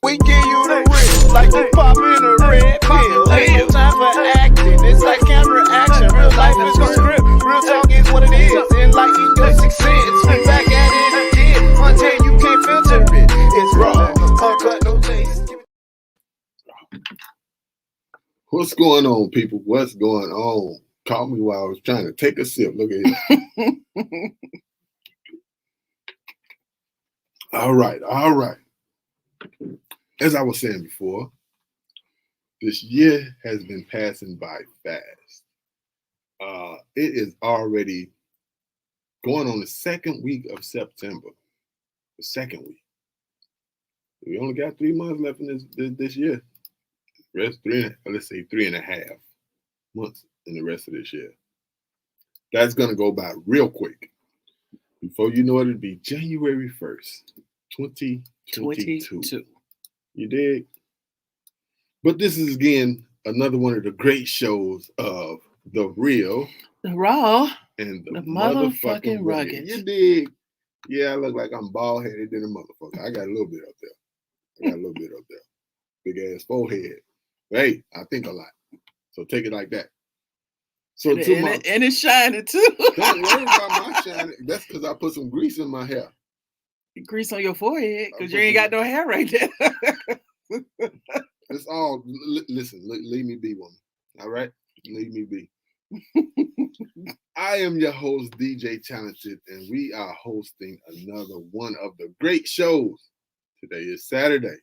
We give you the real, like we popping a red pill. Ain't no time for acting, it's like camera action. Real life is the script, real talk is what it is. Enlighten your sixth sense, we back at it again. Until you can't filter it, it's raw, uncut, no taste. What's going on, people? What's going on? Caught me while I was trying to take a sip. Look at it. All right. As I was saying before, this year has been passing by fast. It is already going on the second week of September. The second week. We only got 3 months left in this year. Rest let's say 3.5 months in the rest of this year. That's gonna go by real quick. Before you know it, it'll be January 1st, 2022. You dig? But this is again another one of the great shows of the real, the raw, and the motherfucking rugged. You dig? Yeah, I look like I'm bald headed than a motherfucker. I got a little bit up there. Big ass forehead. Hey, I think a lot. So take it like that. So and it's shining too. Don't worry about my shining. That's because I put some grease in my hair. Grease on your forehead because you ain't got no hair right there. It's all. Listen, leave me be, woman. All right, leave me be. I am your host, DJ Talented, and we are hosting another one of the great shows. Today is Saturday,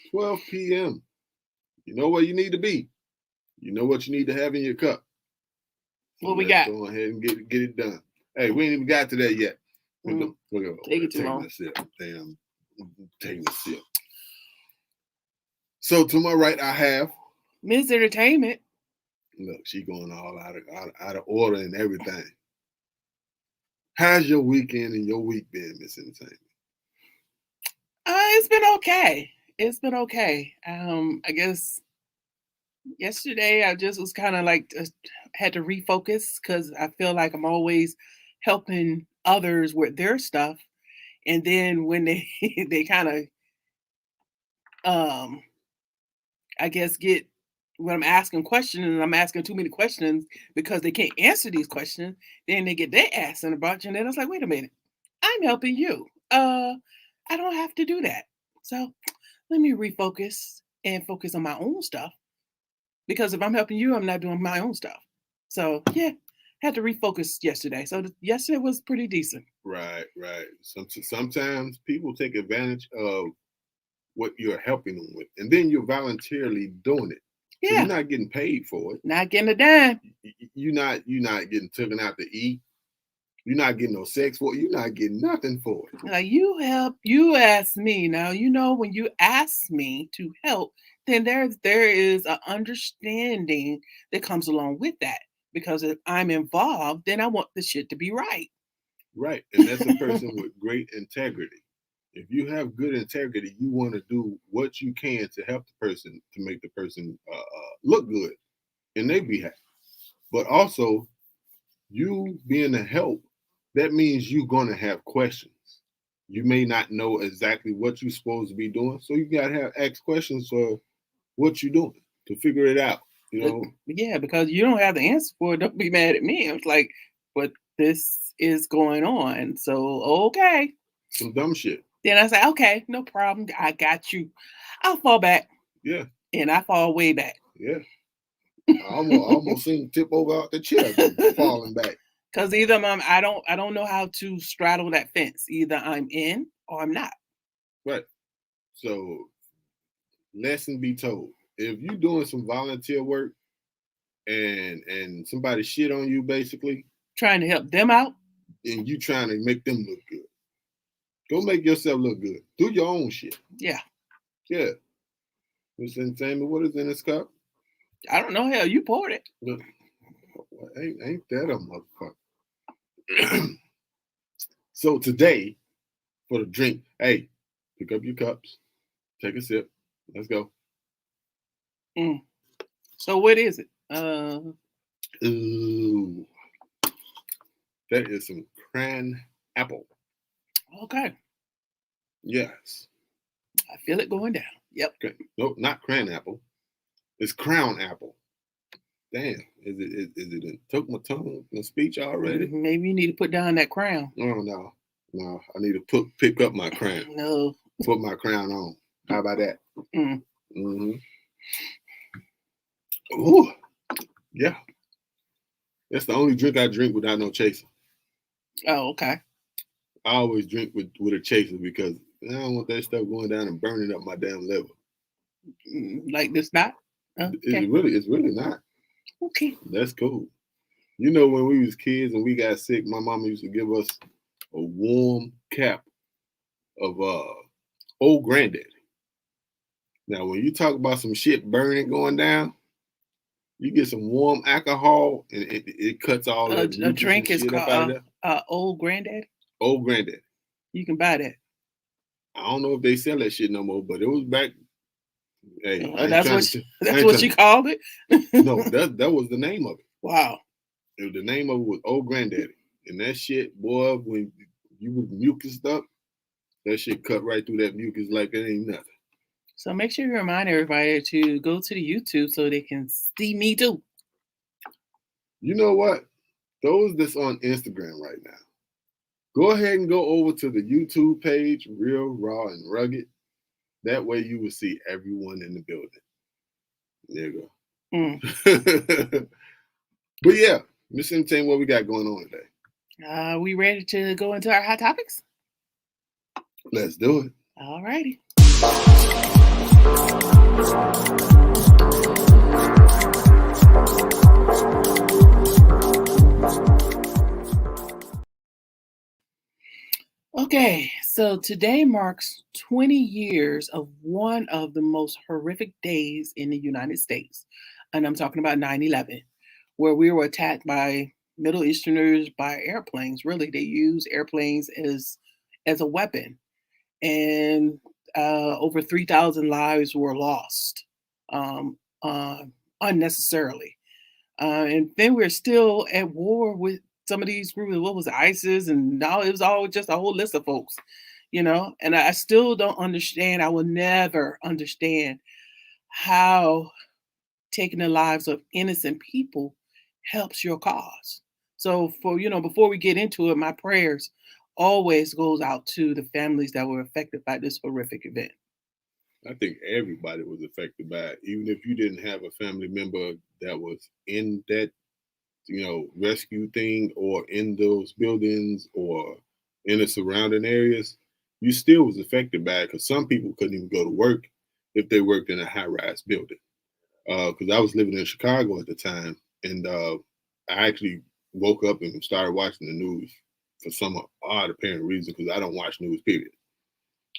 12 p.m. You know where you need to be. You know what you need to have in your cup. What we got? Go ahead and get it done. Hey, we ain't even got to that yet. Take it too long. Taking a sip. So to my right, I have Miss Entertainment. Look, she going all out of order and everything. How's your weekend and your week been, Miss Entertainment? It's been okay. I guess yesterday I just was kind of like had to refocus because I feel like I'm always helping others with their stuff, and then when they kind of I guess get when I'm asking questions and I'm asking too many questions because they can't answer these questions, then they get their ass in a bunch, and then I was like, wait a minute, I'm helping you. I don't have to do that. So let me refocus and focus on my own stuff. Because if I'm helping you, I'm not doing my own stuff. So yeah, had to refocus yesterday. So yesterday was pretty decent. Right. Sometimes people take advantage of what you're helping them with, and then you're voluntarily doing it. Yeah. So you're not getting paid for it. Not getting a dime. You're not getting taken out to eat. You're not getting no sex for it. You're not getting nothing for it. Now you asked me. Now, when you ask me to help, then there is an understanding that comes along with that. Because if I'm involved, then I want the shit to be right. Right. And that's a person with great integrity. If you have good integrity, you want to do what you can to help the person, to make the person look good and they be happy. But also, you being a help, that means you're going to have questions. You may not know exactly what you're supposed to be doing. So you got to ask questions for what you're doing to figure it out. Yeah, because you don't have the answer for it. Don't be mad at me. It's like, but this is going on. So, okay. Some dumb shit. Then I say, okay, no problem. I got you. I'll fall back. Yeah. And I fall way back. Yeah. I almost seen tip over out the chair falling back. Because either I don't know how to straddle that fence. Either I'm in or I'm not. Right. So, lesson be told. If you're doing some volunteer work and somebody shit on you, basically trying to help them out, and you trying to make them look good, go make yourself look good. Do your own shit. Yeah. Miss Entertainment, what is in this cup? I don't know. Hell, you poured it. Look, ain't that a motherfucker? So today, for the drink, hey, pick up your cups, take a sip. Let's go. So what is it? Ooh, that is some cran apple. Okay. Yes. I feel it going down. Yep. Nope, not cran apple. It's crown apple. Damn, is it in, took my tongue in speech already? Maybe you need to put down that crown. Oh no, I need to pick up my crown. No. Put my crown on. How about that? Mm-hmm. Ooh, yeah. That's the only drink I drink without no chaser. Oh, okay. I always drink with a chaser because I don't want that stuff going down and burning up my damn liver. Like this not? Okay. It's really not. Okay. That's cool. You know, when we was kids and we got sick, my mama used to give us a warm cap of old granddaddy. Now, when you talk about some shit burning going down, you get some warm alcohol and it cuts all that. A drink is called Old Granddaddy. Old Granddaddy. You can buy that. I don't know if they sell that shit no more, but it was back. Hey, that's what you called it. No, that was the name of it. Wow. The name of it was Old Granddaddy, and that shit, boy, when you was mucused up, that shit cut right through that mucus like it ain't nothing. So make sure you remind everybody to go to the YouTube so they can see me too. You know what? Those that's on Instagram right now, go ahead and go over to the YouTube page, Real, Raw, and Rugged. That way you will see everyone in the building. There you go. But yeah, Miss Entertain, what we got going on today? We ready to go into our hot topics? Let's do it. All righty. Okay, so today marks 20 years of one of the most horrific days in the United States. And I'm talking about 9/11, where we were attacked by Middle Easterners by airplanes. Really, they use airplanes as a weapon. And over 3,000 lives were lost unnecessarily. And then we're still at war with some of these groups. What was it, ISIS? And now it was all just a whole list of folks, and I still don't understand. I will never understand how taking the lives of innocent people helps your cause. So before we get into it, my prayers always goes out to the families that were affected by this horrific event. I think everybody was affected by it, even if you didn't have a family member that was in that, rescue thing or in those buildings or in the surrounding areas, you still was affected by it because some people couldn't even go to work if they worked in a high-rise building. Because I was living in Chicago at the time, and I actually woke up and started watching the news for some odd apparent reason because I don't watch news, period.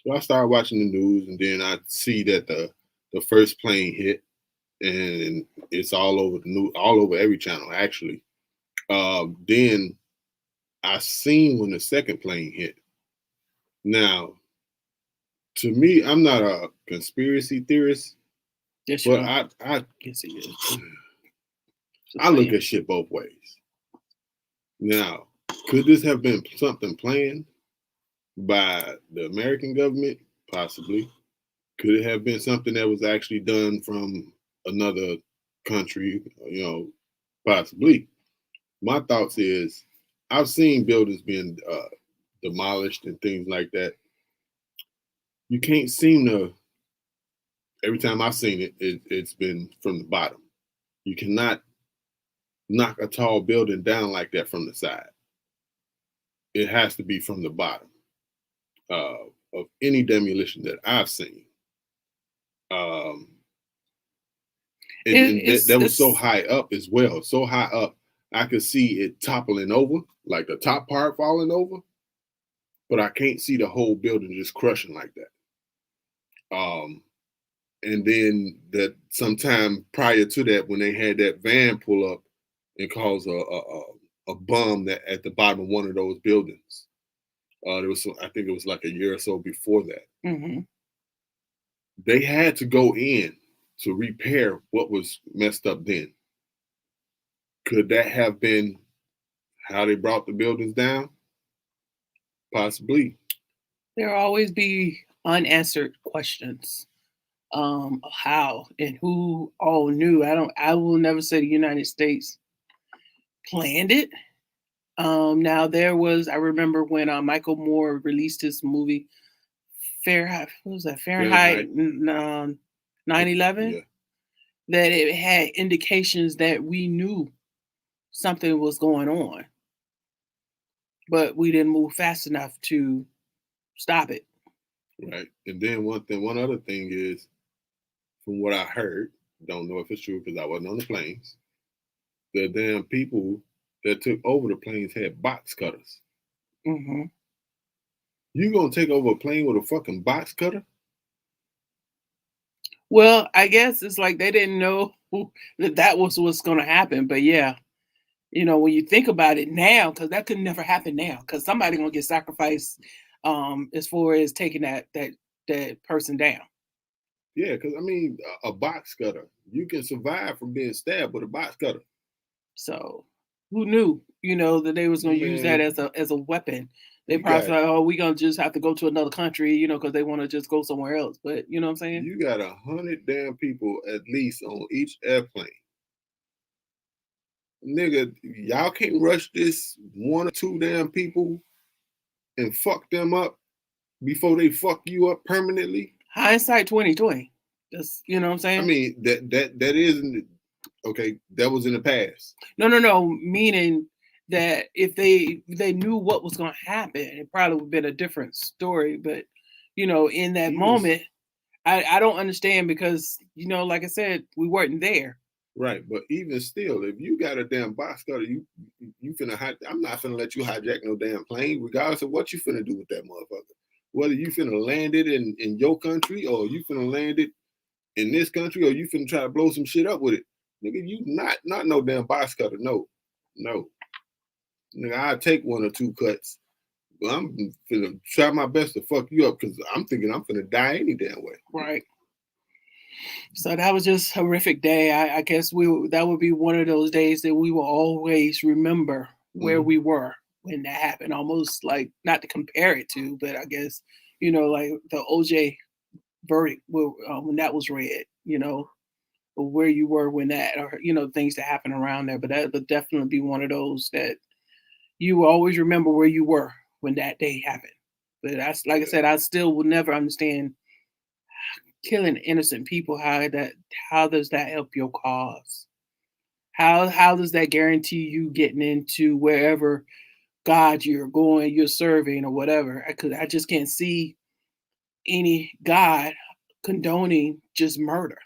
So I started watching the news, and then I see that the first plane hit, and it's all over the news, all over every channel, actually. Then I seen when the second plane hit. Now, to me, I'm not a conspiracy theorist, yes, but I guess it is. I look at shit both ways. Now, could this have been something planned by the American government? Possibly. Could it have been something that was actually done from another country? Possibly. My thoughts is I've seen buildings being demolished and things like that. You can't seem to, every time I've seen it, it's been from the bottom. You cannot knock a tall building down like that from the side. It has to be from the bottom of any demolition that I've seen. That was so high up as well. So high up, I could see it toppling over, like the top part falling over, but I can't see the whole building just crushing like that. And then that sometime prior to that, when they had that van pull up and cause a bomb that at the bottom of one of those buildings. I think it was like a year or so before that. Mm-hmm. They had to go in to repair what was messed up then. Could that have been how they brought the buildings down? Possibly. There will always be unanswered questions how and who all knew. I will never say the United States planned it. Now I remember when Michael Moore released his movie Fahrenheit, what was that? Fahrenheit 9/11, Yeah. that it had indications that we knew something was going on, but we didn't move fast enough to stop it. Right. And then one other thing is, from what I heard, don't know if it's true because I wasn't on the planes, the damn people that took over the planes had box cutters. Hmm. You gonna take over a plane with a fucking box cutter? Well, I guess it's like they didn't know that was what's going to happen. But yeah, when you think about it now, because that could never happen now, because somebody gonna get sacrificed, as far as taking that person down. Yeah, because I mean, a box cutter, you can survive from being stabbed with a box cutter. So who knew, that they was gonna use that Man, as a weapon? They you probably got thought, oh, we gonna just have to go to another country, because they want to just go somewhere else. But you know what I'm saying? you got 100 damn people at least on each airplane. Nigga, y'all can't rush this one or two damn people and fuck them up before they fuck you up permanently. Hindsight 2020. Just what I'm I saying? mean, that isn't okay. That was in the past. No. Meaning that if they knew what was going to happen, it probably would have been a different story. But in that Even moment, I don't understand because like I said, we weren't there. right, but even still, if you got a damn box cutter, you finna. I'm not finna let you hijack no damn plane, regardless of what you finna do with that motherfucker. Whether you finna land it in your country or you finna land it in this country or you finna try to blow some shit up with it, nigga, you not no damn box cutter. No. Nigga, I'll take one or two cuts. But I'm finna try my best to fuck you up because I'm thinking I'm finna die any damn way. Right. So that was just a horrific day. I guess that would be one of those days that we will always remember where we were when that happened. Almost like, not to compare it to, but I guess like the OJ verdict when that was read. Or where you were when that, or things that happened around there. But that would definitely be one of those that you will always remember where you were when that day happened. But that's, like I said, I still will never understand killing innocent people. How does that help your cause? How does that guarantee you getting into wherever God you're going, you're serving, or whatever? I just can't see any God condoning just murder,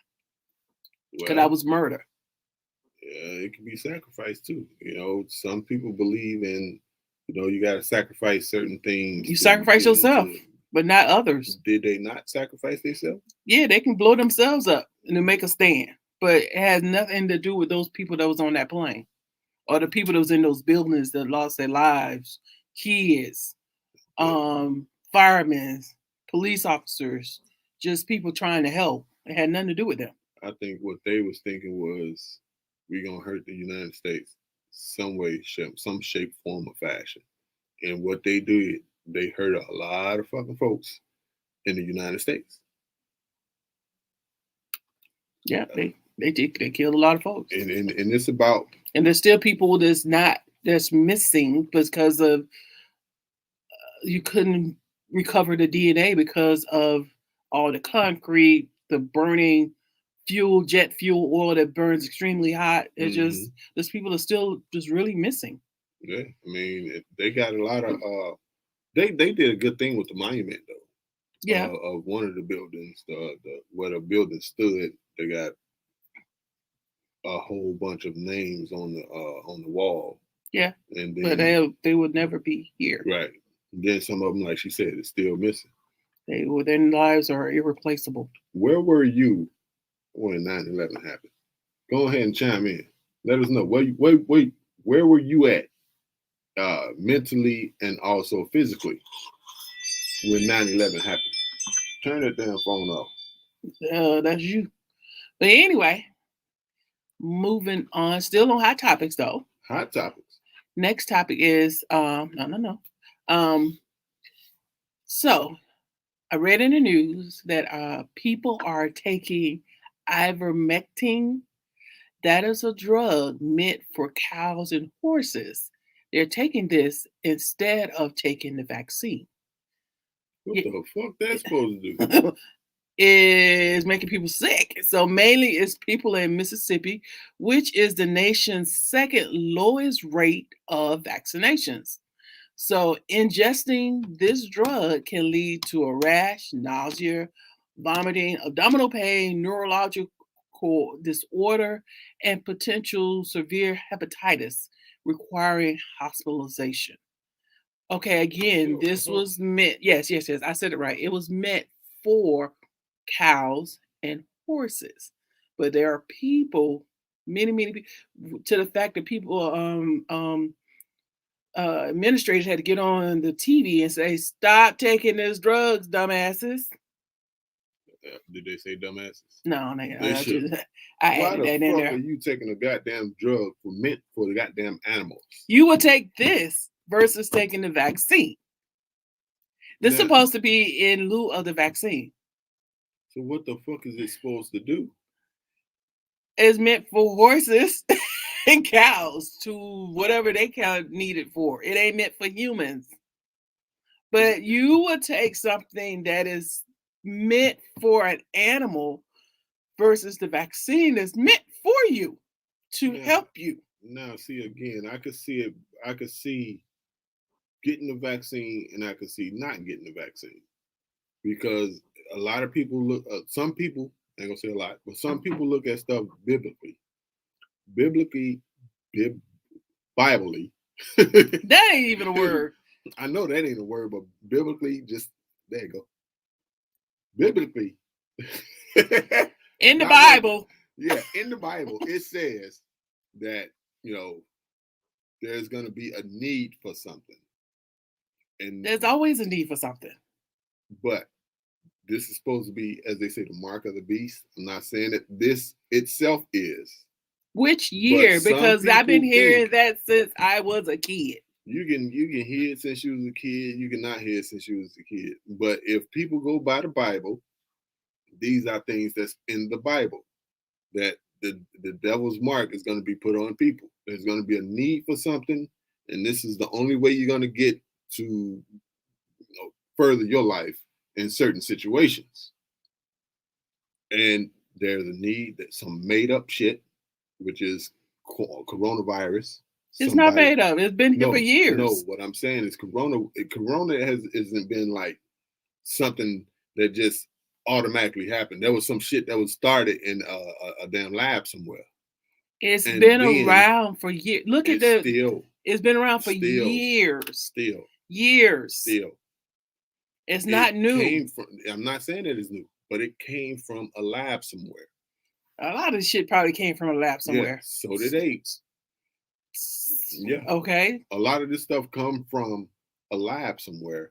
because that was murder. It can be sacrificed too. Some people believe in, you got to sacrifice certain things. You sacrifice yourself, but not others. Did they not sacrifice themselves? Yeah, they can blow themselves up and to make a stand, but it has nothing to do with those people that was on that plane or the people that was in those buildings that lost their lives, kids, firemen, police officers, just people trying to help. It had nothing to do with them. I think what they was thinking was, we're gonna hurt the United States some way, some shape, form, or fashion. And what they did, they hurt a lot of fucking folks in the United States. Yeah, they killed a lot of folks. And it's about, and there's still people that's missing because of you couldn't recover the DNA because of all the concrete, the burning jet fuel oil that burns extremely hot. It's just there's people that still just really missing. Yeah, I mean, they got a lot of they did a good thing with the monument though. Yeah. Of one of the buildings, where the building stood, they got a whole bunch of names on the wall. Yeah. And then, but they would never be here. Right. And then some of them, like she said, is still missing. Their lives are irreplaceable. Where were you when 9/11 happened? Go ahead and chime in. Let us know. Where were you at, mentally and also physically, when 9/11 happened? Turn that damn phone off. That's you. But anyway, moving on. Still on hot topics though. Hot topics. Next topic is no. So I read in the news that people are taking ivermectin. That is a drug meant for cows and horses. They're taking this instead of taking the vaccine. What Yeah. the fuck that's supposed to do? Is making people sick. So mainly it's people in Mississippi, which is the nation's second lowest rate of vaccinations. So ingesting this drug can lead to a rash, nausea, vomiting, abdominal pain, neurological disorder, and potential severe hepatitis requiring hospitalization. Okay, again, What the this fuck? was meant, yes, I said it right. It was meant for cows and horses. But there are people, many people, to the fact that people, administrators had to get on the TV and say, "Stop taking this drugs, dumbasses." Did they say dumbasses? No, They should. I Why added the that in fuck are there. you taking a goddamn drug meant for the goddamn animals? You would take this versus taking the vaccine. This is Now, supposed to be in lieu of the vaccine. so what the fuck is it supposed to do? It's meant for horses and cows to whatever they can need it for. It ain't meant for humans. But you would take something that is meant for an animal versus the vaccine that's meant for you to Yeah. help you. Now, see again, I could see it. I could see getting the vaccine, and I could see not getting the vaccine, because a lot of people look. Some people, I ain't gonna say a lot, but some people look at stuff biblically. Biblically. That ain't even a word. I know that ain't a word, but biblically, just there you go. Biblically, In the Not Bible. yeah, in the Bible, it says that there's going to be a need for something, and There's always a need for something. but this is supposed to be, as they say, the mark of the beast. I'm not saying that this itself is. Which year? some Because I've been people hearing think- that since I was a kid. You can hear it since you was a kid. You can not hear it since you was a kid. But if people go by the Bible, these are things that's in the Bible, that the devil's mark is going to be put on people. There's going to be a need for something, and this is the only way you're going to get to further your life in certain situations. And there's a need that some made up shit, which is coronavirus. It's not made up. It's been here for years. No, what I'm saying is corona hasn't been like something that just automatically happened. There was some shit that was started in a damn lab somewhere. It's And been then around for years. Look at It's been around for still- years. Still. It's not new. I'm not saying that it's new, but it came from a lab somewhere. A lot of shit probably came from a lab somewhere. Yeah, so did AIDS. Yeah. Okay. A lot of this stuff come from a lab somewhere,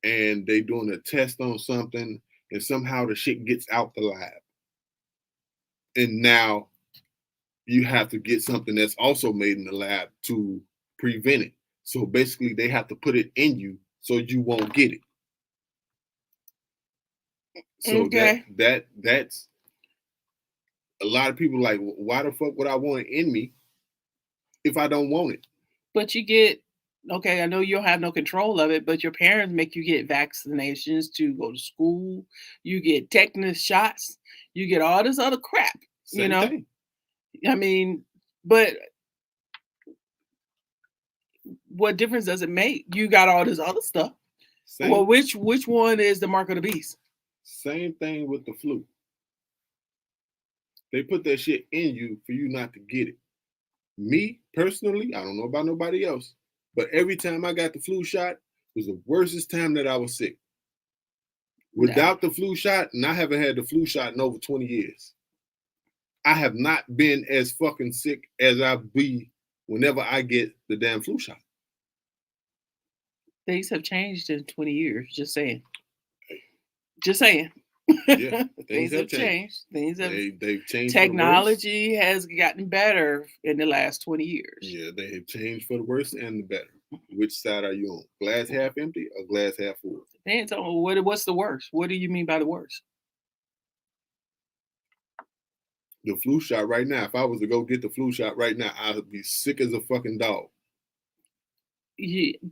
and they doing a test on something, and somehow the shit gets out the lab. And now you have to get something that's also made in the lab to prevent it. So basically they have to put it in you so you won't get it. So Okay. that's a lot of people like, why the fuck would I want it in me if I don't want it? But you get, okay, I know you don't have no control of it, but your parents make you get vaccinations to go to school. You get tetanus shots. You get all this other crap, Same thing. I mean, but what difference does it make? You got all this other stuff. Same, Well, which one is the mark of the beast? same thing with the flu. They put that shit in you for you not to get it. Me, personally, I don't know about nobody else, but every time I got the flu shot was the worstest time that I was sick. Without the flu shot, and I haven't had the flu shot in over 20 years, I have not been as fucking sick as I be whenever I get the damn flu shot. Things have changed in 20 years. Just saying. Just saying. Yeah, Things have changed. Things have They've changed. Technology has gotten better in the last 20 years. Yeah, they have changed for the worse and the better. Which side are you on? Glass half empty or glass half full? Depends on what's the worst. What do you mean by the worst? The flu shot right now. If I was to go get the flu shot right now, I would be sick as a fucking dog.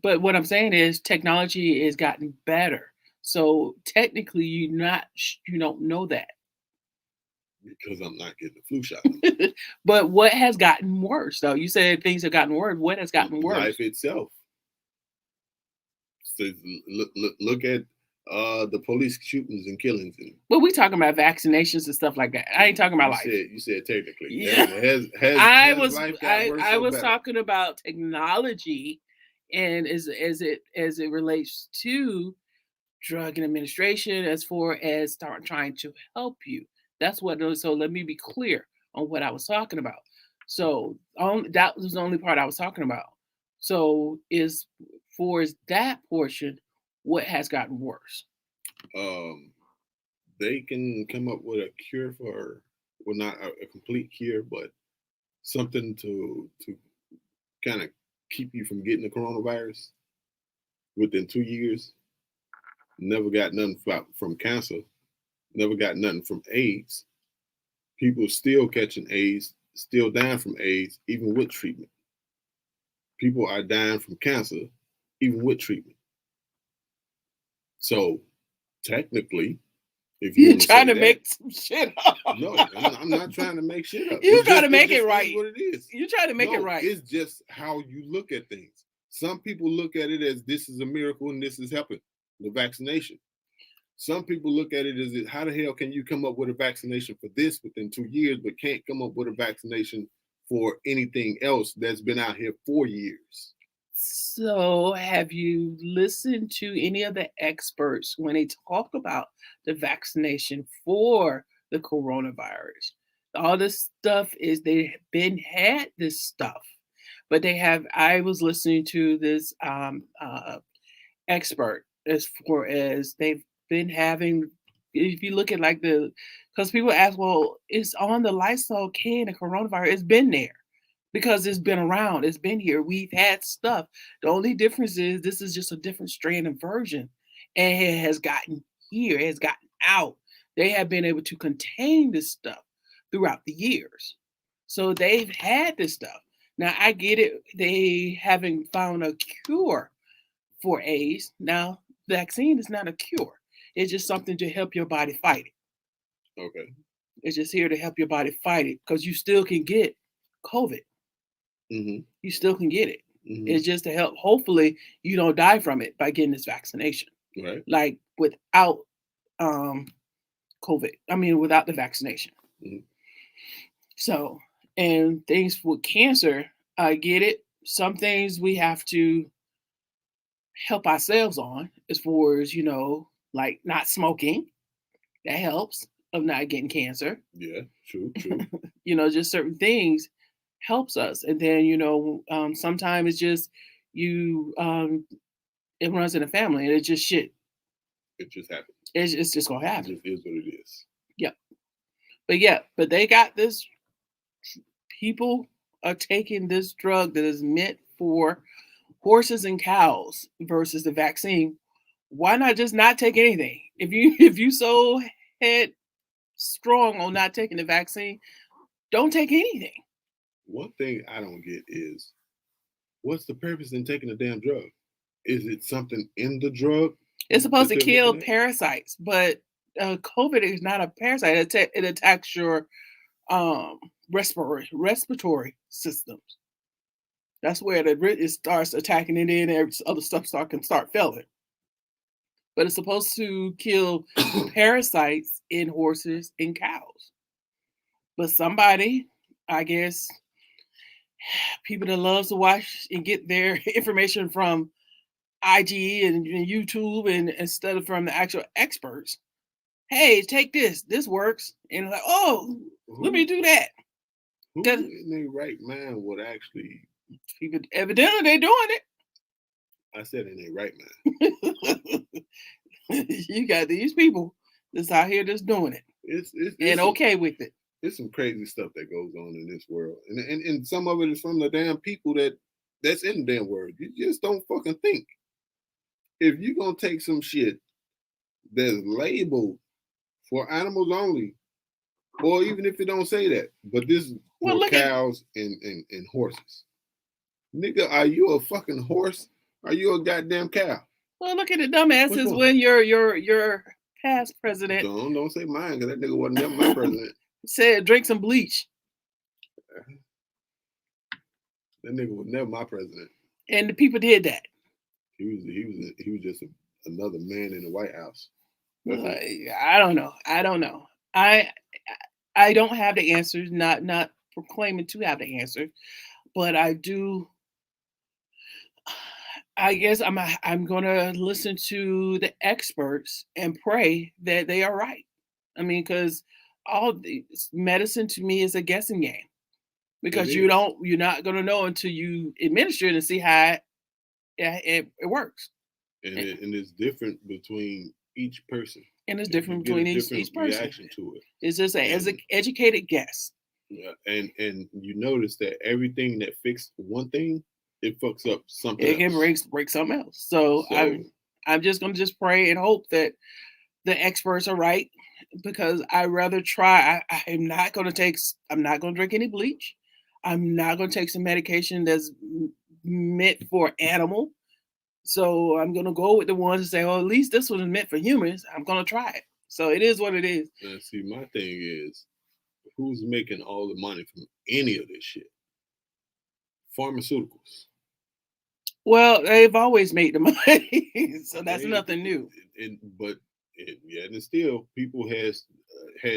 But what I'm saying is technology has gotten better. So technically, you don't know that. Because I'm not getting the flu shot. But what has gotten worse, though? You said things have gotten worse. What has gotten worse? Life itself. So look at the police shootings and killings. Well, we talking about vaccinations and stuff like that. I ain't talking about life. You said technically. Yeah. I was talking about technology, and as it relates to drug and administration, as far as trying to help you. That's what. So let me be clear on what I was talking about. So that was the only part I was talking about. So as far as that portion, what has gotten worse? They can come up with a cure for, well, not a complete cure, but something to kind of keep you from getting the coronavirus within 2 years. Never got nothing from cancer. Never got nothing from AIDS. People still catching AIDS, still dying from AIDS, even with treatment. People are dying from cancer, even with treatment. So technically, if you're trying to make some shit up. No, I'm not trying to make shit up. You're trying to make it right. What it is. You're trying to make it right. It's just how you look at things. Some people look at it as this is a miracle and this is helping, the vaccination. Some people look at it as how the hell can you come up with a vaccination for this within 2 years, but can't come up with a vaccination for anything else that's been out here 4 years? So have you listened to any of the experts when they talk about the vaccination for the coronavirus? All this stuff is they've had this stuff, but I was listening to this expert as far as they've been having, if you look at because people ask, well, it's on the Lysol can, the coronavirus, it's been there. Because it's been around, it's been here. We've had stuff. The only difference is this is just a different strain and version. And it has gotten here, it has gotten out. They have been able to contain this stuff throughout the years. So they've had this stuff. Now, I get it. They haven't found a cure for AIDS. Now, vaccine is not a cure. It's just something to help your body fight it. Okay. It's just here to help your body fight it because you still can get COVID. Mm-hmm. You still can get it. Mm-hmm. It's just to help. Hopefully, you don't die from it by getting this vaccination. Right. Like without COVID. I mean, without the vaccination. Mm-hmm. So, and things with cancer, I get it. Some things we have to help ourselves on, as far as, like not smoking. That helps of not getting cancer. Yeah, true. Just certain things helps us. And then, sometimes it's just it runs in the family and it's just shit. It just happens. It's just gonna happen. It just is what it is. Yeah. But they got this. People are taking this drug that is meant for horses and cows versus the vaccine. Why not just not take anything? If you so head strong on not taking the vaccine, don't take anything. One thing I don't get is, what's the purpose in taking a damn drug? Is it something in the drug? It's supposed to kill parasites, but COVID is not a parasite. It attacks your respiratory systems. That's where it starts attacking it, and other stuff can start failing. But it's supposed to kill parasites in horses and cows. But somebody, I guess, people that loves to watch and get their information from IG and YouTube and instead of from the actual experts, hey, take this works, and like, oh, let me do that. Who in their right mind would actually? People, evidently they're doing it. I said in their right mind. You got these people that's out here just doing it. It's okay with it. There's some crazy stuff that goes on in this world, and some of it is from the damn people that that's in the damn word. You just don't fucking think. If you're gonna take some shit that's labeled for animals only, or even if it don't say that, but this is Well, for look at cows and horses. Nigga, are you a fucking horse? Are you a goddamn cow? well, look at the Which dumbasses one? when your past president Don't say mine, because that nigga wasn't never my president. said drink some bleach, That nigga was never my president. and the people did that. He was just another man in the White House. That's Well, it. I don't know. I don't know. I don't have the answers. Not proclaiming to have the answer, but I do. I guess I'm gonna listen to the experts and pray that they are right. I mean, because all medicine to me is a guessing game It because is. you're not gonna know until you administer it and see how it works. And it's different between each person. And it's And you different get a between different each person. reaction to it. It's just as an And educated guess. yeah, and you notice that everything that fixed one thing, it fucks up something It can else. break something else. So So I'm just gonna just pray and hope that the experts are right because I rather try. I'm not gonna take. I'm not gonna drink any bleach. I'm not gonna take some medication that's meant for animal. So I'm gonna go with the ones that say, "Oh, at least this one is meant for humans." I'm gonna try it. So it is what it is. see, my thing is, who's making all the money from any of this shit? Pharmaceuticals. Well, they've always made the money, so that's They, nothing new. yeah, and still people has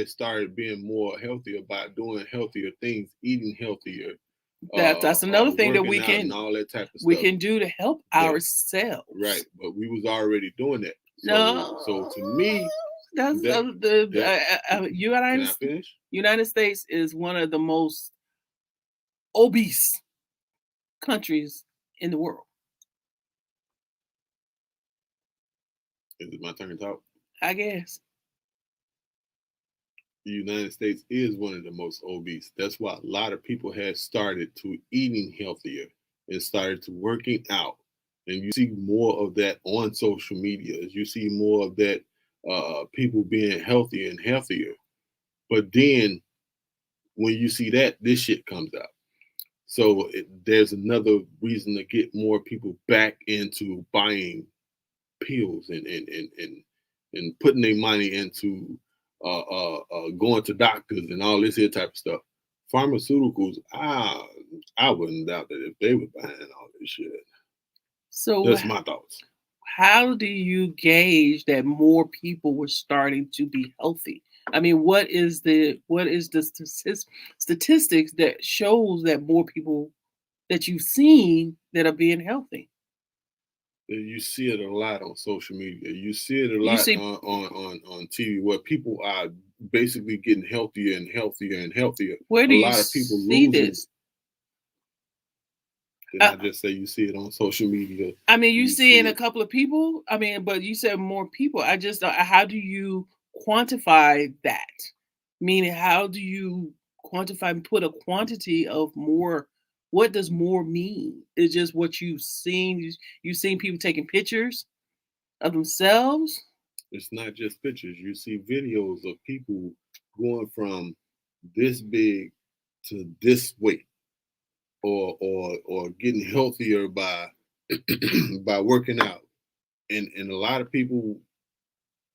started being more healthier by doing healthier things, eating healthier, That's another thing that working out and all that type of we stuff. can do to help But ourselves. right, but we was already doing that. So to No, me, that's that the can I finish? United States is one of the most obese countries in the world. Is it my turn to talk? I guess. The United States is one of the most obese. That's why a lot of people have started to eating healthier and started to working out. And you see more of that on social media. You see more of that people being healthier and healthier. But then when you see that, this shit comes out. So there's another reason to get more people back into buying pills and putting their money into going to doctors and all this here type of stuff. Pharmaceuticals, I wouldn't doubt that if they were buying all this shit. So That's my thoughts. how do you gauge that more people were starting to be healthy? I mean, what is the statistics that shows that more people that you've seen that are being healthy? You see it a lot on social media. You see it a You lot see, on TV where people are basically getting healthier and healthier and healthier. where A do you lot of people see losing. this? Did Uh, I just say you see it on social media? I mean, you You see see in a it. couple of people. I mean, but you said more people. I just how do you quantify that? Meaning, how do you quantify and put a quantity of more? What does more mean? It's just what you've seen. You've seen people taking pictures of themselves. It's not just pictures. You see videos of people going from this big to this weight, or getting healthier by by working out. And a lot of people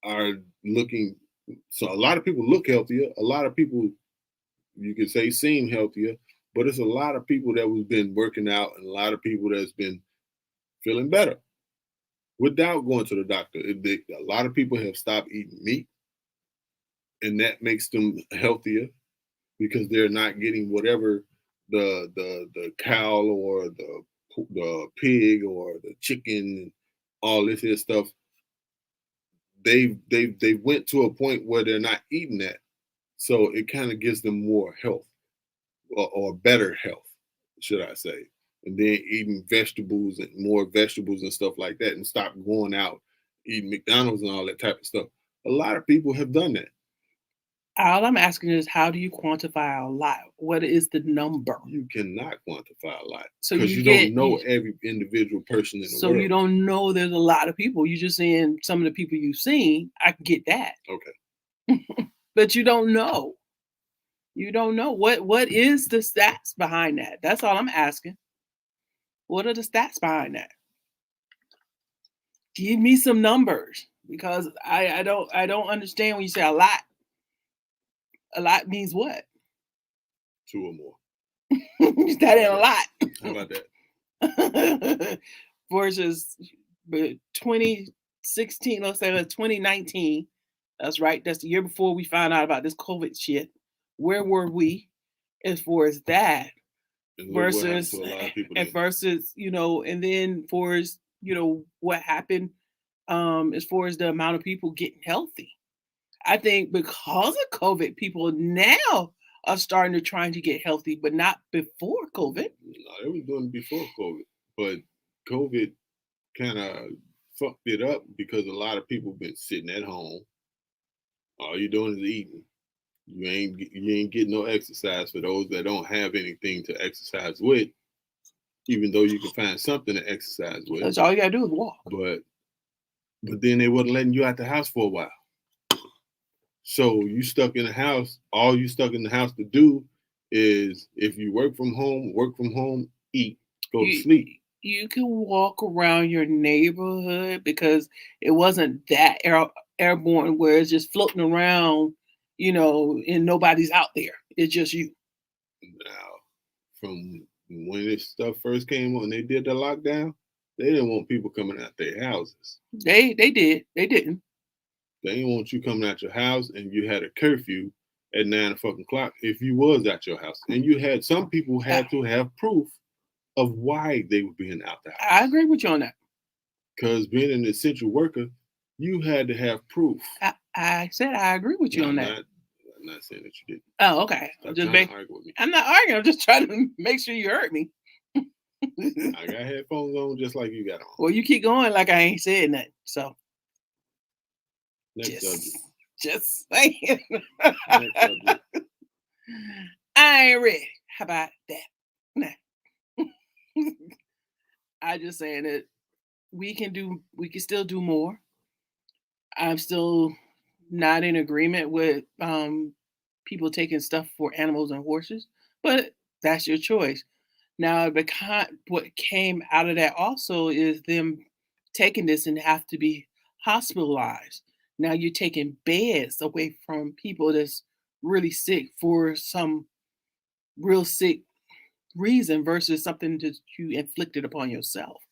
are looking. So a lot of people look healthier. A lot of people, you could say, seem healthier. But it's a lot of people that was been working out, and a lot of people that's been feeling better without going to the doctor. A lot of people have stopped eating meat, and that makes them healthier because they're not getting whatever the cow or the pig or the chicken, all this here stuff. They went to a point where they're not eating that, so it kind of gives them more health, or better health, should I say? And then eating vegetables and more vegetables and stuff like that, and stop going out eating McDonald's and all that type of stuff. A lot of people have done that. All I'm asking is, how do you quantify a lot? What is the number? You cannot quantify a lot So because you you get don't know you, every individual person in the so world. you don't know there's a lot of people. You're just saying some of the people you've seen. I can get that, Okay. but you don't know. You don't know what is the stats behind that. That's all I'm asking. What are the stats behind that? Give me some numbers because I don't understand when you say a lot. A lot means what? 2 or more. That ain't a lot. How about that? Versus 2016, let's say 2019. That's right. That's the year before we found out about this COVID shit. Where were we as far as that? And look what happened Versus to a lot of people and then. versus, and then for as what happened as far as the amount of people getting healthy. I think because of COVID, people now are starting to trying to get healthy, but not before COVID. No, they was doing it before COVID, but COVID kind of fucked it up because a lot of people been sitting at home. All you doing is eating. You ain't getting no exercise for those that don't have anything to exercise with. Even though you can find something to exercise with, That's all you gotta do is walk. but then they wasn't letting you out the house for a while. So you stuck in the house. All you stuck in the house to do is, if you work from home, eat, go to sleep. You can walk around your neighborhood because it wasn't that airborne where it's just floating around, and nobody's out there. It's just you. Now, from when this stuff first came on, they did the lockdown. They didn't want people coming out their houses. They did. They didn't. They didn't want you coming out your house, and you had a curfew at 9 o'clock if you was at your house. And you had some people had to have proof of why they were being out the house. I agree with you on that. Because being an essential worker, you had to have proof. I said I agree with you on that. I'm not saying that you didn't. Oh, okay. Stop trying to argue with me. I'm not arguing. I'm just trying to make sure you heard me. I got headphones on just like you got on. Well, you keep going like I ain't said nothing. So next subject. Just saying. Next subject. I ain't ready. How about that? Nah. I just saying that we can still do more. I'm still not in agreement with people taking stuff for animals and horses, but that's your choice. Now, what came out of that also is them taking this and have to be hospitalized. Now you're taking beds away from people that's really sick for some real sick reason versus something that you inflicted upon yourself.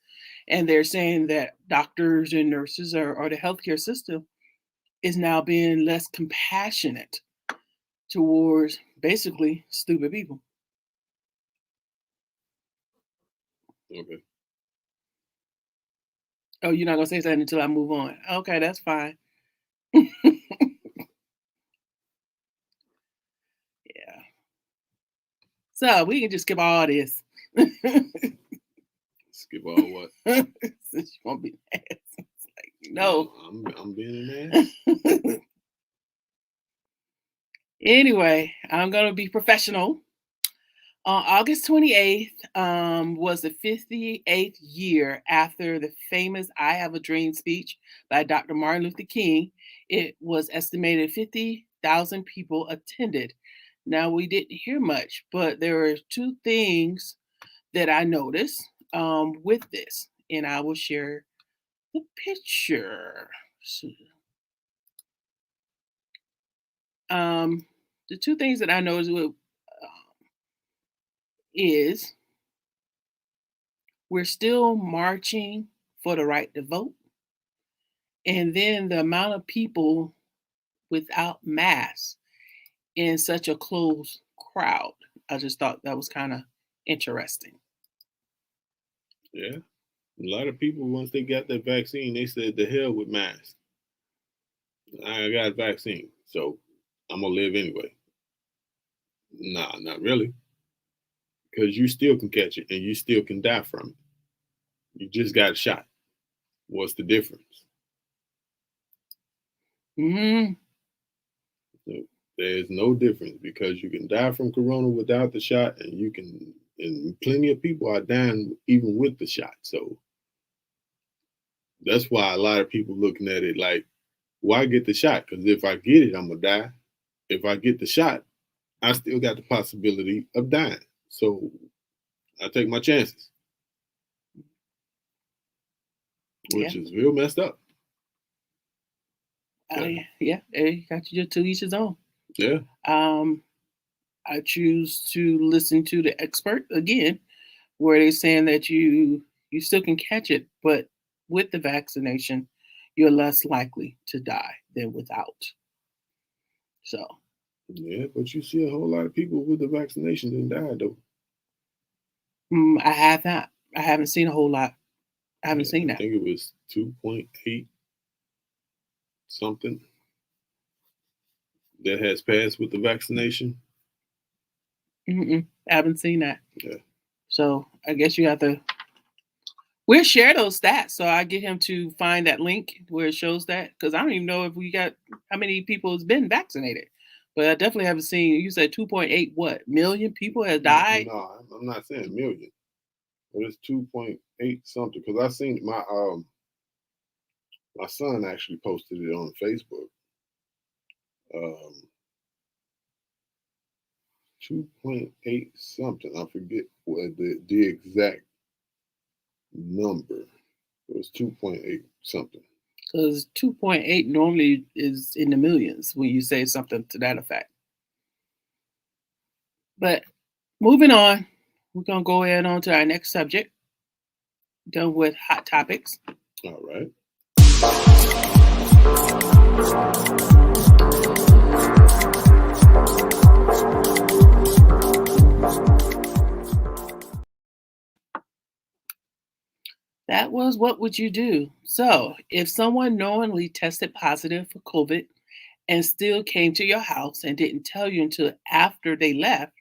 And they're saying that doctors and nurses or the healthcare system is now being less compassionate towards basically stupid people. Okay. Oh, you're not gonna say something until I move on. Okay, that's fine. Yeah. So we can just skip all this. Skip all what? Since you won't be an ass. Like, no. I'm being an ass. Anyway, I'm gonna be professional. On August 28th was the 58th year after the famous I Have a Dream speech by Dr. Martin Luther King. It was estimated 50,000 people attended. Now, we didn't hear much, but there are two things that I noticed with this, and I will share the picture. The two things that I noticed is we're still marching for the right to vote. And then the amount of people without masks in such a close crowd. I just thought that was kind of interesting. Yeah. A lot of people, once they got that vaccine, they said, the hell with masks. I got a vaccine, so I'm going to live anyway. Nah, not really. Because you still can catch it and you still can die from it. You just got a shot. What's the difference? Mm-hmm. So There's no difference because you can die from corona without the shot, and plenty of people are dying even with the shot. So that's why a lot of people looking at it like, why get the shot? Because if I get it, I'm gonna die. If I get the shot, I still got the possibility of dying. So I take my chances, which is real messed up. Yeah, you got you to each his own. Yeah. I choose to listen to the expert again, where they're saying that you still can catch it, but with the vaccination, you're less likely to die than without. So. Yeah, but you see a whole lot of people with the vaccination didn't die though. I have not. I haven't seen a whole lot. I haven't seen that. I think it was 2.8 something that has passed with the vaccination. I haven't seen that. Yeah. So I guess you have to. We'll share those stats. So I get him to find that link where it shows that, because I don't even know if we got how many people has been vaccinated. But I definitely haven't seen. You said 2.8 million people have died. No, I'm not saying million, but it's 2.8 something. Because I seen my son actually posted it on Facebook. 2.8 something. I forget what the exact number. It was 2.8 something. Because 2.8 normally is in the millions when you say something to that effect. But moving on, we're going to go ahead on to our next subject. Done with hot topics. All right. That was What Would You Do? So, if someone knowingly tested positive for COVID and still came to your house and didn't tell you until after they left,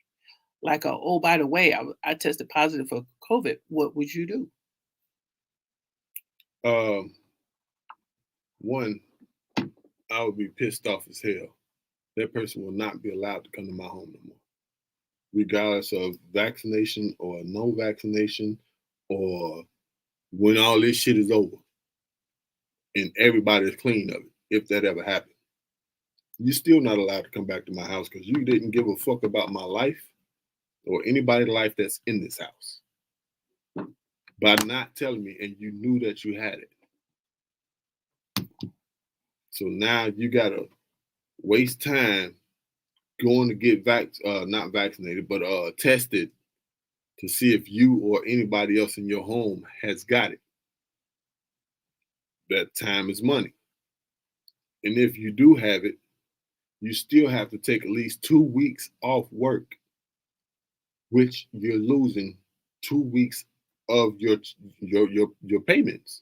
like, oh, by the way, I tested positive for COVID, what would you do? One, I would be pissed off as hell. That person will not be allowed to come to my home no more, regardless of vaccination or no vaccination, or when all this shit is over and everybody is clean of it. If that ever happened, you're still not allowed to come back to my house because you didn't give a fuck about my life or anybody's life that's in this house by not telling me, and you knew that you had it. So now you gotta waste time going to get not vaccinated, but tested to see if you or anybody else in your home has got it. That time is money. And if you do have it, you still have to take at least 2 weeks off work, which you're losing 2 weeks of your payments,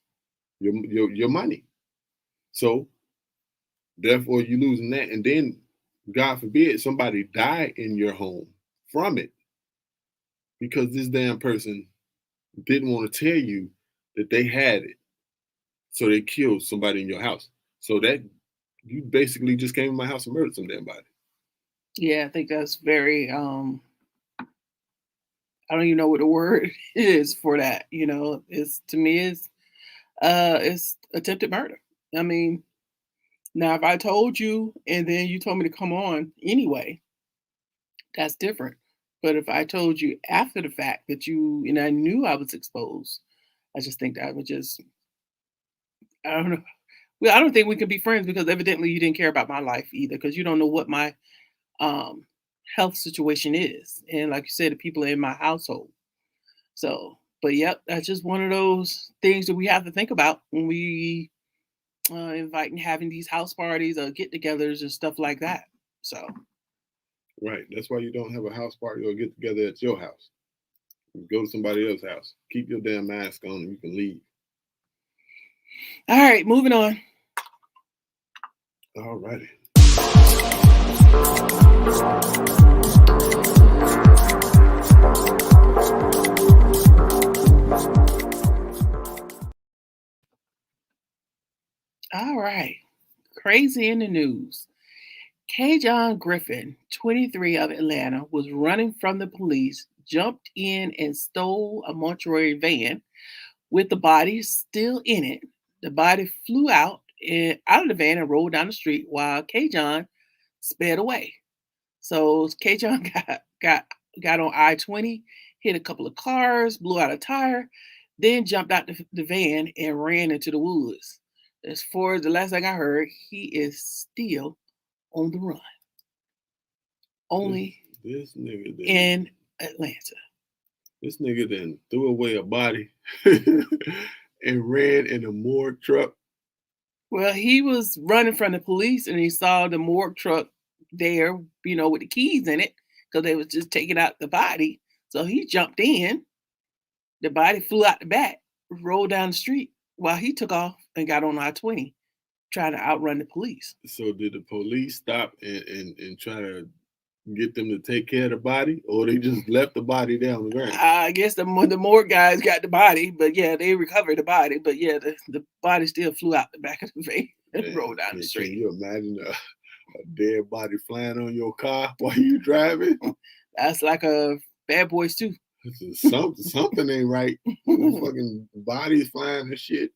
your money. So therefore you're losing that. And then God forbid somebody die in your home from it because this damn person didn't want to tell you that they had it. So they killed somebody in your house. So that you basically just came to my house and murdered some damn body. Yeah, I think that's very I don't even know what the word is for that. You know, it's to me it's attempted murder. I mean, now if I told you and then you told me to come on anyway, that's different. But if I told you after the fact that and I knew I was exposed, I just think that would just, I don't know. Well, I don't think we can be friends because evidently you didn't care about my life either, because you don't know what my health situation is. And like you said, the people in my household. So, but yep, that's just one of those things that we have to think about when we invite and having these house parties or get-togethers and stuff like that. So, right, that's why you don't have a house party or get together at your house. You go to somebody else's house. Keep your damn mask on, and you can leave. All right, moving on. All righty. All right. Crazy in the news. John Griffin, 23 of Atlanta, was running from the police, jumped in and stole a mortuary van with the body still in it. The body flew out of the van and rolled down the street while John sped away. So John got on I-20, hit a couple of cars, blew out a tire, then jumped out the van and ran into the woods. As far as the last thing I heard, he is still on the run. Only this nigga in Atlanta. This nigga then threw away a body and ran in a morgue truck. Well, he was running from the police and he saw the morgue truck there, with the keys in it, because they was just taking out the body. So he jumped in. The body flew out the back, rolled down the street while he took off and got on I-20, trying to outrun the police. So did the police stop and try to get them to take care of the body, or they just left the body there on the ground? I guess the morgue guys got the body, but yeah, they recovered the body. But yeah, the body still flew out the back of the van and rolled down the street. Can you imagine a dead body flying on your car while you driving? That's like a Bad Boys 2. Something ain't right. Fucking bodies flying and shit.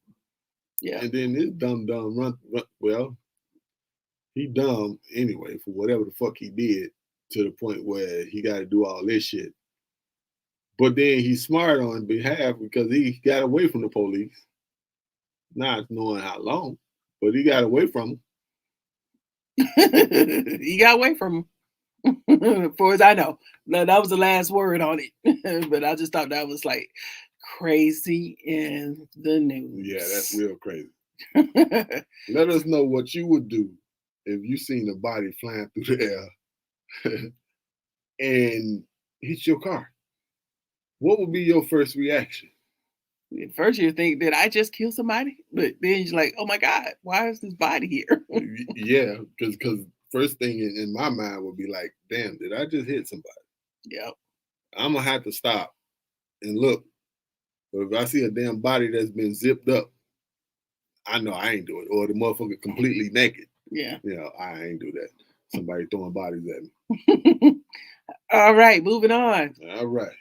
Yeah. And then this dumb run. Well, he dumb anyway for whatever the fuck he did, to the point where he got to do all this shit. But then he's smart on behalf because he got away from the police. Not knowing how long, but he got away from them. He got away from him. As far as I know. No, that was the last word on it. But I just thought that was like crazy in the news. Yeah, that's real crazy. Let us know what you would do if you seen a body flying through the air and hit your car. What would be your first reaction? At first you think, did I just kill somebody? But then you're like, oh my God, why is this body here? Yeah, because first thing in my mind would be like, damn, did I just hit somebody? Yep. I'm going to have to stop and look. But if I see a damn body that's been zipped up, I know I ain't do it. Or the motherfucker completely naked. Yeah. I ain't do that. Somebody throwing bodies at me. All right, moving on. All right.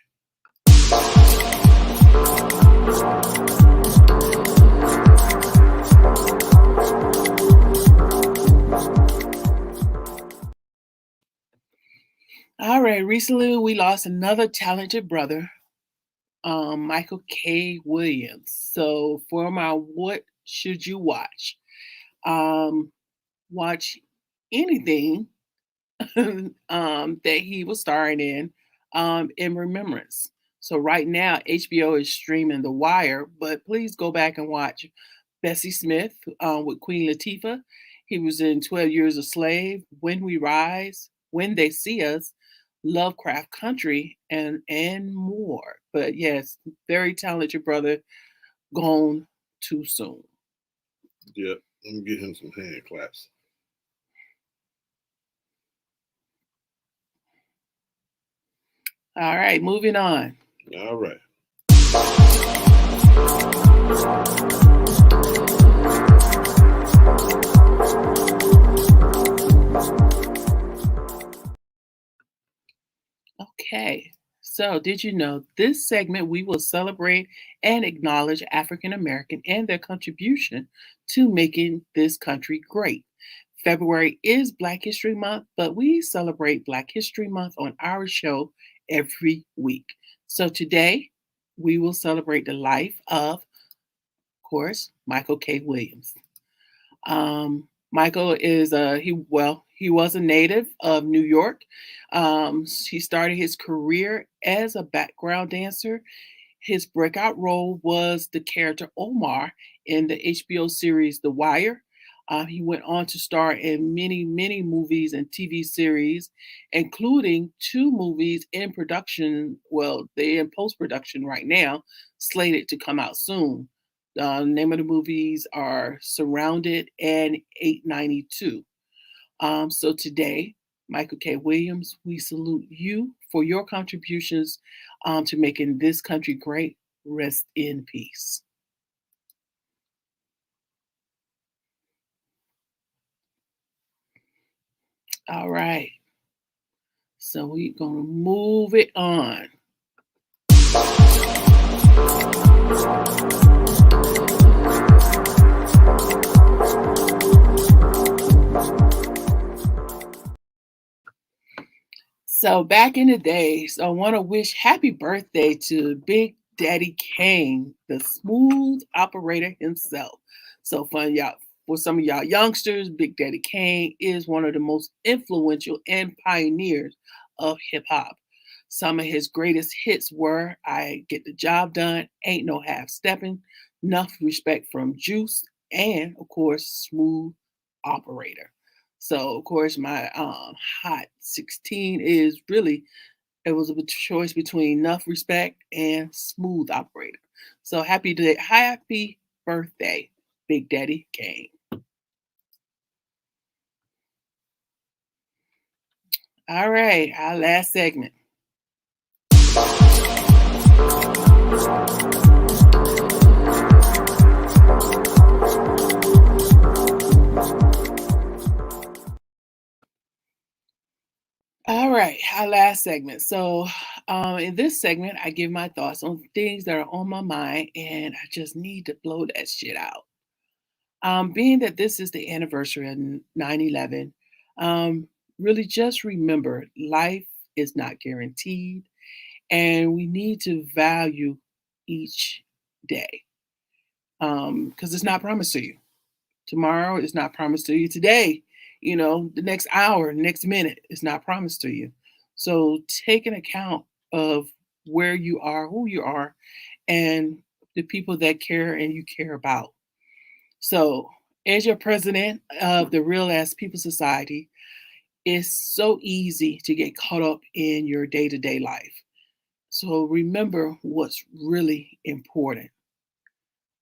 All right, recently we lost another talented brother, Michael K. Williams. So for my what should you watch? Watch anything that he was starring in remembrance. So right now HBO is streaming The Wire, but please go back and watch Bessie Smith with Queen Latifah. He was in 12 Years a Slave, When We Rise, When They See Us, Lovecraft Country, and more. But yes, very talented brother, gone too soon. Yep, let me give him some hand claps. All right, moving on. All right. Okay, so did you know this segment we will celebrate and acknowledge African American and their contribution to making this country great. February is Black History Month, but we celebrate Black History Month on our show every week. So today we will celebrate the life of course, Michael K. Williams. Michael is he was a native of New York. He started his career as a background dancer. His breakout role was the character Omar in the HBO series The Wire. He went on to star in many, many movies and TV series, including 2 movies in production. Well, they're in post-production right now, slated to come out soon. The name of the movies are Surrounded and 892. So today, Michael K. Williams, we salute you for your contributions to making this country great. Rest in peace. All right. So we're gonna move it on. So back in the days, I want to wish happy birthday to Big Daddy Kane, the smooth operator himself. So for some of y'all youngsters, Big Daddy Kane is one of the most influential and pioneers of hip hop. Some of his greatest hits were "I Get the Job Done," "Ain't No Half Stepping," "Enough Respect from Juice," and of course, "Smooth Operator." So of course my hot 16 is really it was a choice between Enough Respect and Smooth Operator. So happy birthday, Big Daddy Kane. All right, our last segment. All right, our last segment. So, in this segment, I give my thoughts on things that are on my mind, and I just need to blow that shit out. Being that this is the anniversary of 9/11, really just remember life is not guaranteed, and we need to value each day because it's not promised to you. Tomorrow is not promised to you. Today, the next hour, next minute is not promised to you. So take an account of where you are, who you are, and the people that care and you care about. So, as your president of the Real Ass People Society, it's so easy to get caught up in your day to day life. So, remember what's really important: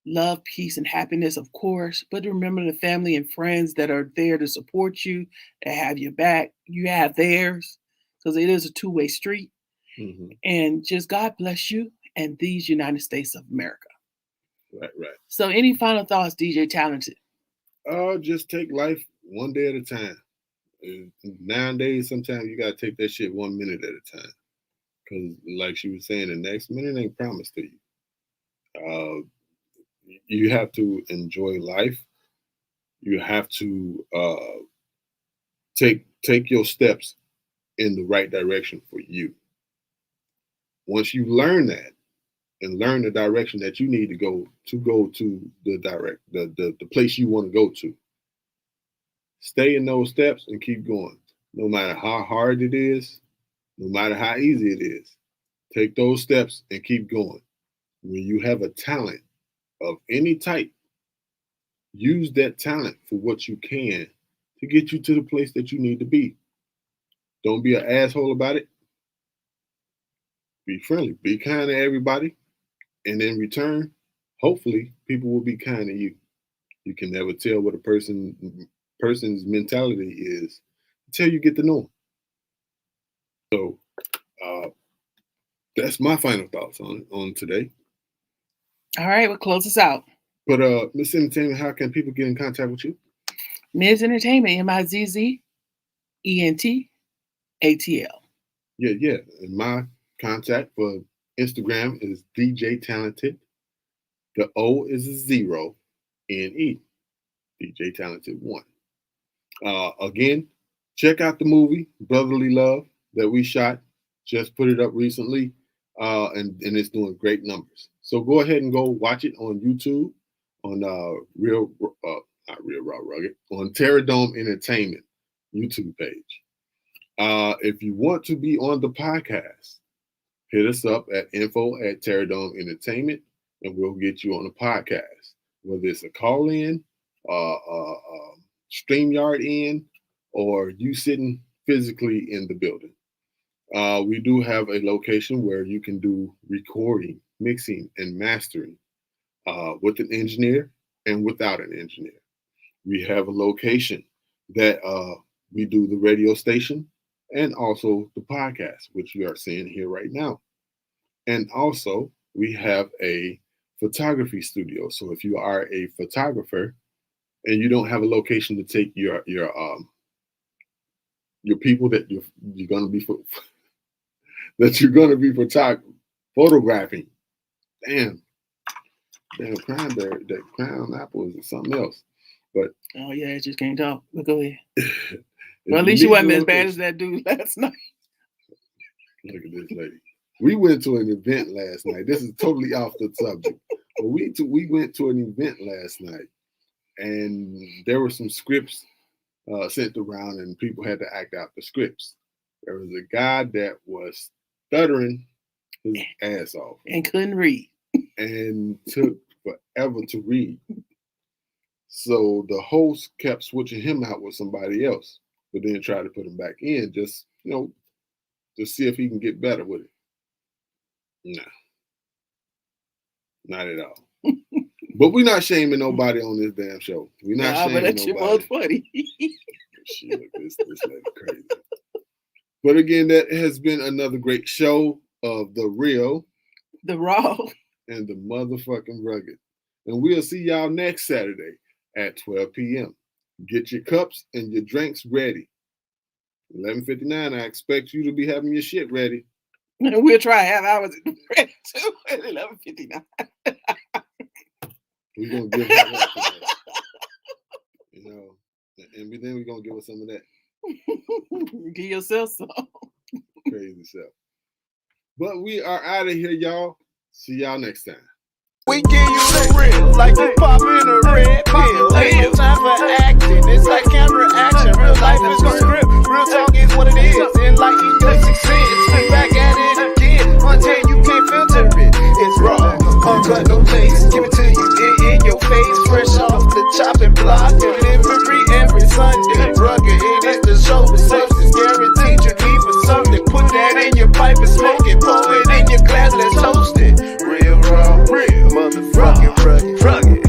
love, peace, and happiness, of course, but remember the family and friends that are there to support you, that have your back. You have theirs, because it is a two-way street. Hmm. And just God bless you and these United States of America. Right, right. So, any final thoughts, DJ Talented? Just take life one day at a time. Nowadays, sometimes you gotta take that shit 1 minute at a time. Cause like she was saying, the next minute ain't promised to you. You have to enjoy life. You have to take your steps in the right direction for you. Once you learn that and learn the direction that you need to go to the place you want to go to, stay in those steps and keep going. No matter how hard it is, no matter how easy it is, take those steps and keep going. When you have a talent of any type, use that talent for what you can to get you to the place that you need to be. Don't be an asshole about it. Be friendly. Be kind to everybody. And in return, hopefully, people will be kind to you. You can never tell what a person's mentality is until you get to know them. So uh, that's my final thoughts on today. All right, we'll close this out. But Miss Entertainment, how can people get in contact with you? Ms. Entertainment, MIZZENTATL. Yeah. And my contact for Instagram is DJ Talented. The O is a 0, NE. DJ Talented 1. Again, check out the movie Brotherly Love that we shot. Just put it up recently, and it's doing great numbers. So go ahead and go watch it on YouTube, on not Real Raw Rugged, on Terror Dome Entertainment YouTube page. If you want to be on the podcast, hit us up at info@Terradome Entertainment, and we'll get you on the podcast. Whether it's a call in, StreamYard in, or you sitting physically in the building. We do have a location where you can do recording, mixing, and mastering with an engineer and without an engineer. We have a location that we do the radio station and also the podcast, which you are seeing here right now. And also, we have a photography studio. So if you are a photographer and you don't have a location to take your people that you're gonna be that you're gonna be photographing. Damn cranberry, that crown apple is something else. But oh yeah, I just can't talk. But go ahead. if Well, at you least you need wasn't the as bad location- as that dude last night. Look at this lady. We went to an event last night. This is totally off the subject. But we went to an event last night, and there were some scripts sent around, and people had to act out the scripts. There was a guy that was stuttering his ass off And couldn't read. and took forever to read. So the host kept switching him out with somebody else, but then tried to put him back in just, to see if he can get better with it. No, not at all. But we're not shaming nobody on this damn show. We're not Nah, but shaming that shit nobody. was funny. Shit, this lady crazy. But again, that has been another great show of The Real The raw. and the motherfucking rugged. And we'll see y'all next Saturday at 12 p.m. Get your cups and your drinks ready. 11:59, I expect you to be having your shit ready. We'll try half hours ready too at 11:59. We're going to give her that today. And then we're going to give her some of that Give yourself some. crazy stuff. But we are out of here, y'all. See y'all next time. We give you the real, like you popping a red pill. Ain't no time for acting, it's like camera action. Real life is a script, real talk is what it is. Enlighten your success, spit back at it again. Until you can't filter it, it's raw. Uncut, no taste, give it to you in your face. Fresh off the chopping block, delivery every Sunday. Rugged, it is the show with substance. Guaranteed you need for something. Put that in your pipe and smoke it. Pour it in your glass, let's toast it. Real raw, real motherfucking rugged.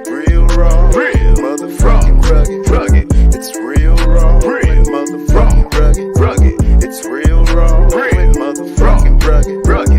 Real raw, real motherfucking rugged. It's real raw, real motherfucking rugged. It's real raw, real motherfucking rugged.